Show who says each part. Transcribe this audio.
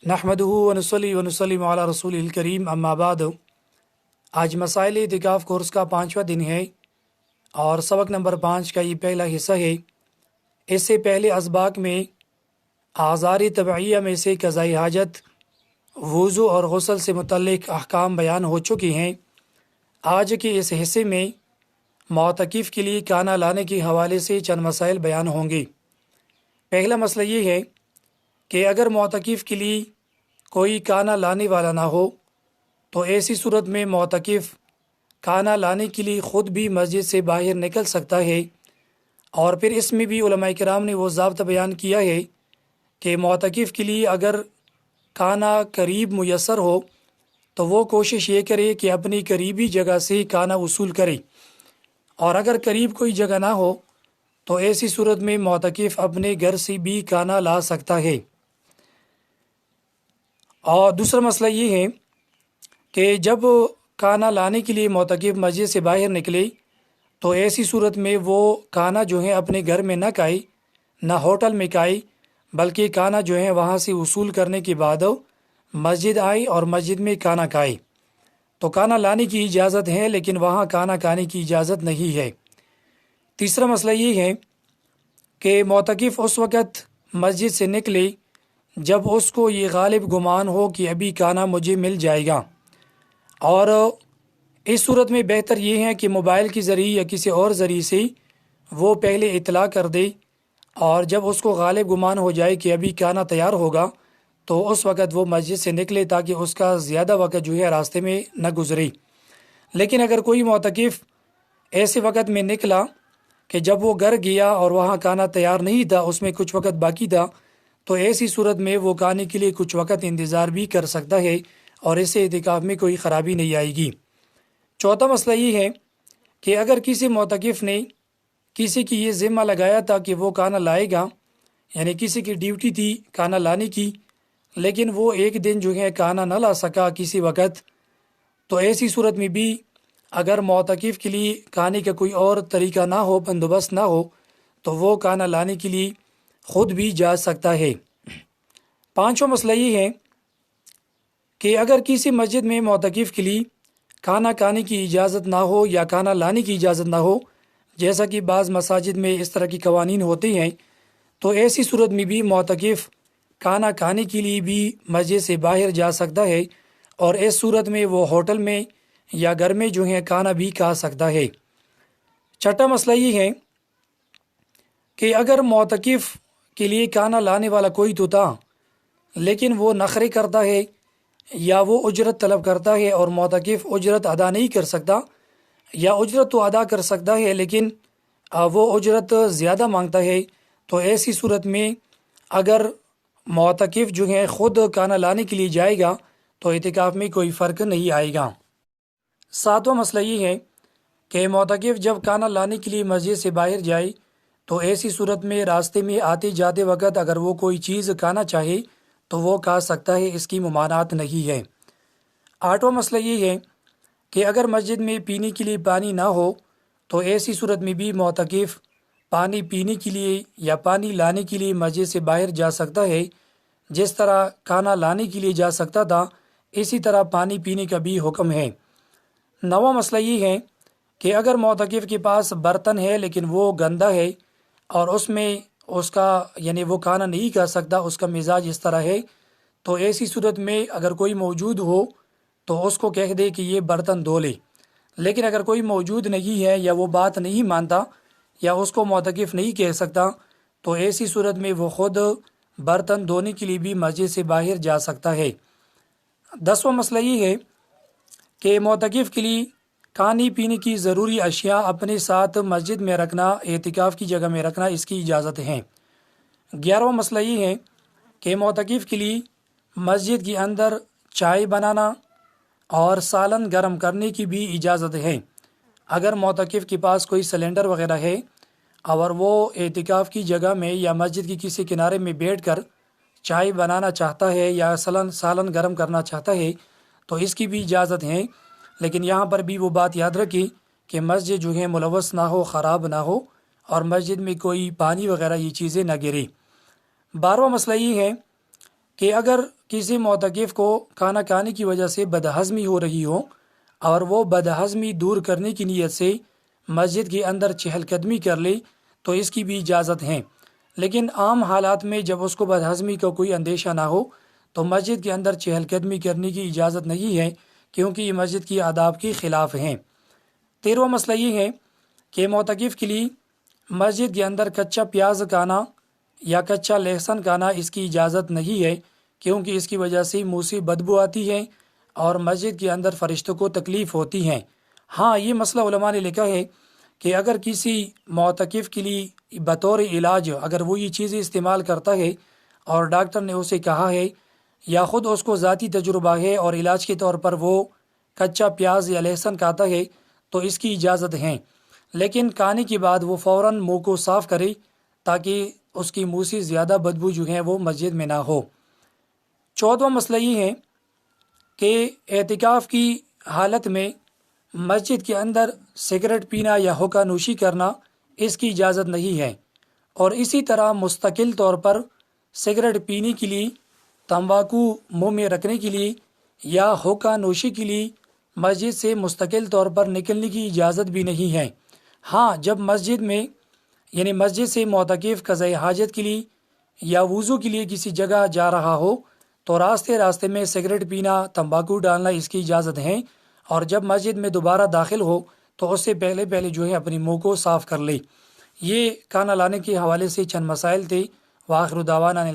Speaker 1: نحمدہ ونصلی ونسلم علی رسول الکریم اما بعد۔ آج مسائل اعتکاف کورس کا 5واں دن ہے اور سبق نمبر 5 کا یہ پہلا حصہ ہے۔ اس سے پہلے اسباق میں آزار طبعیہ میں سے قضاء حاجت، وضو اور غسل سے متعلق احکام بیان ہو چکی ہیں۔ آج کے اس حصے میں معتکف کے لیے کھانا لانے کے حوالے سے چند مسائل بیان ہوں گے۔ پہلا مسئلہ یہ ہے کہ اگر معتکف کے لیے کوئی کھانا لانے والا نہ ہو تو ایسی صورت میں معتکف کھانا لانے کے لیے خود بھی مسجد سے باہر نکل سکتا ہے، اور پھر اس میں بھی علماء کرام نے وہ ضابطہ بیان کیا ہے کہ معتکف کے لیے اگر کھانا قریب میسر ہو تو وہ کوشش یہ کرے کہ اپنی قریبی جگہ سے کھانا وصول کرے، اور اگر قریب کوئی جگہ نہ ہو تو ایسی صورت میں معتکف اپنے گھر سے بھی کھانا لا سکتا ہے۔ اور دوسرا مسئلہ یہ ہے کہ جب کھانا لانے کے لیے معتکف مسجد سے باہر نکلے تو ایسی صورت میں وہ کھانا جو ہے اپنے گھر میں نہ کھائے، نہ ہوٹل میں کھائے، بلکہ کھانا جو ہے وہاں سے وصول کرنے کے بعد مسجد آئے اور مسجد میں کھانا کھائے۔ تو کھانا لانے کی اجازت ہے لیکن وہاں کھانا کھانے کی اجازت نہیں ہے۔ تیسرا مسئلہ یہ ہے کہ معتکف اس وقت مسجد سے نکلے جب اس کو یہ غالب گمان ہو کہ ابھی کھانا مجھے مل جائے گا، اور اس صورت میں بہتر یہ ہے کہ موبائل کے ذریعے یا کسی اور ذریعے سے وہ پہلے اطلاع کر دے، اور جب اس کو غالب گمان ہو جائے کہ ابھی کھانا تیار ہوگا تو اس وقت وہ مسجد سے نکلے تاکہ اس کا زیادہ وقت جو ہے راستے میں نہ گزرے۔ لیکن اگر کوئی معتکف ایسے وقت میں نکلا کہ جب وہ گھر گیا اور وہاں کھانا تیار نہیں تھا، اس میں کچھ وقت باقی تھا، تو ایسی صورت میں وہ کھانے کے لیے کچھ وقت انتظار بھی کر سکتا ہے اور اس سے اعتکاف میں کوئی خرابی نہیں آئے گی۔ چوتھا مسئلہ یہ ہے کہ اگر کسی معتکف نے کسی کی یہ ذمہ لگایا تھا کہ وہ کھانا لائے گا، یعنی کسی کی ڈیوٹی تھی کھانا لانے کی، لیکن وہ ایک دن جو ہے کھانا نہ لا سکا کسی وقت، تو ایسی صورت میں بھی اگر معتکف کے لیے کھانے کا کوئی اور طریقہ نہ ہو، بندوبست نہ ہو، تو وہ کھانا لانے کے لیے خود بھی جا سکتا ہے۔ پانچواں مسئلہ یہ ہے کہ اگر کسی مسجد میں معتکف کے لیے کھانا کھانے کی اجازت نہ ہو یا کھانا لانے کی اجازت نہ ہو، جیسا کہ بعض مساجد میں اس طرح کی قوانین ہوتے ہیں، تو ایسی صورت میں بھی معتکف کھانا کھانے کے لیے بھی مسجد سے باہر جا سکتا ہے، اور اس صورت میں وہ ہوٹل میں یا گھر میں جو ہے کھانا بھی کھا سکتا ہے۔ چھٹا مسئلہ یہ ہے کہ اگر معتکف کے لیے کھانا لانے والا کوئی تو تھا لیکن وہ نخرے کرتا ہے یا وہ اجرت طلب کرتا ہے اور معتکف اجرت ادا نہیں کر سکتا، یا اجرت تو ادا کر سکتا ہے لیکن وہ اجرت زیادہ مانگتا ہے، تو ایسی صورت میں اگر معتکف جو ہے خود کھانا لانے کے لیے جائے گا تو اعتکاف میں کوئی فرق نہیں آئے گا۔ ساتواں مسئلہ یہ ہے کہ معتکف جب کھانا لانے کے لیے مسجد سے باہر جائے تو ایسی صورت میں راستے میں آتے جاتے وقت اگر وہ کوئی چیز کھانا چاہے تو وہ کھا سکتا ہے، اس کی ممانعت نہیں ہے۔ آٹھواں مسئلہ یہ ہے کہ اگر مسجد میں پینے کے لیے پانی نہ ہو تو ایسی صورت میں بھی معتکف پانی پینے کے لیے یا پانی لانے کے لیے مسجد سے باہر جا سکتا ہے، جس طرح کھانا لانے کے لیے جا سکتا تھا اسی طرح پانی پینے کا بھی حکم ہے۔ نواں مسئلہ یہ ہے کہ اگر معتکف کے پاس برتن ہے لیکن وہ گندا ہے اور اس میں اس کا یعنی وہ کھانا نہیں کھا سکتا، اس کا مزاج اس طرح ہے، تو ایسی صورت میں اگر کوئی موجود ہو تو اس کو کہہ دے کہ یہ برتن دھو لے، لیکن اگر کوئی موجود نہیں ہے یا وہ بات نہیں مانتا یا اس کو معتکف نہیں کہہ سکتا، تو ایسی صورت میں وہ خود برتن دھونے کے لیے بھی مسجد سے باہر جا سکتا ہے۔ 10واں مسئلہ یہ ہے کہ معتکف کے لیے کھانے پینے کی ضروری اشیاء اپنے ساتھ مسجد میں رکھنا، اعتکاف کی جگہ میں رکھنا، اس کی اجازت ہے۔ 11واں مسئلہ یہ ہے کہ معتکف کے لیے مسجد کے اندر چائے بنانا اور سالن گرم کرنے کی بھی اجازت ہے۔ اگر معتکف کے پاس کوئی سلنڈر وغیرہ ہے اور وہ اعتکاف کی جگہ میں یا مسجد کی کسی کنارے میں بیٹھ کر چائے بنانا چاہتا ہے یا سالن گرم کرنا چاہتا ہے تو اس کی بھی اجازت ہے، لیکن یہاں پر بھی وہ بات یاد رکھیں کہ مسجد جو ہے ملوث نہ ہو، خراب نہ ہو، اور مسجد میں کوئی پانی وغیرہ یہ چیزیں نہ گرے۔ 12واں مسئلہ یہ ہے کہ اگر کسی معتکف کو کھانا کھانے کی وجہ سے بدہضمی ہو رہی ہو اور وہ بدہضمی دور کرنے کی نیت سے مسجد کے اندر چہل قدمی کر لے تو اس کی بھی اجازت ہے، لیکن عام حالات میں جب اس کو بدہضمی کا کوئی اندیشہ نہ ہو تو مسجد کے اندر چہل قدمی کرنے کی اجازت نہیں ہے، کیونکہ یہ مسجد کی آداب کے خلاف ہیں۔ 13واں مسئلہ یہ ہے کہ معتکف کے لیے مسجد کے اندر کچا پیاز کھانا یا کچا لہسن کھانا اس کی اجازت نہیں ہے، کیونکہ اس کی وجہ سے منہ سے بدبو آتی ہے اور مسجد کے اندر فرشتوں کو تکلیف ہوتی ہے۔ ہاں، یہ مسئلہ علماء نے لکھا ہے کہ اگر کسی معتکف کے لیے بطور علاج اگر وہ یہ چیزیں استعمال کرتا ہے اور ڈاکٹر نے اسے کہا ہے یا خود اس کو ذاتی تجربہ ہے اور علاج کے طور پر وہ کچا پیاز یا لہسن کھاتا ہے تو اس کی اجازت ہے، لیکن کھانے کے بعد وہ فوراً منہ کو صاف کرے تاکہ اس کی منہ سے زیادہ بدبو جو ہے وہ مسجد میں نہ ہو۔ 14واں مسئلہ یہ ہے کہ اعتکاف کی حالت میں مسجد کے اندر سگریٹ پینا یا حقہ نوشی کرنا اس کی اجازت نہیں ہے، اور اسی طرح مستقل طور پر سگریٹ پینے کے لیے، تمباکو منہ میں رکھنے کے لیے یا حقہ نوشی کے لیے مسجد سے مستقل طور پر نکلنے کی اجازت بھی نہیں ہے۔ ہاں، جب مسجد میں یعنی مسجد سے معتکف قضاء حاجت کے لیے یا وضو کے لیے کسی جگہ جا رہا ہو تو راستے میں سگریٹ پینا، تمباکو ڈالنا اس کی اجازت ہے، اور جب مسجد میں دوبارہ داخل ہو تو اس سے پہلے جو ہے اپنی منہ کو صاف کر لے۔ یہ کھانا لانے کے حوالے سے چند مسائل تھے۔ وآخر دعوانا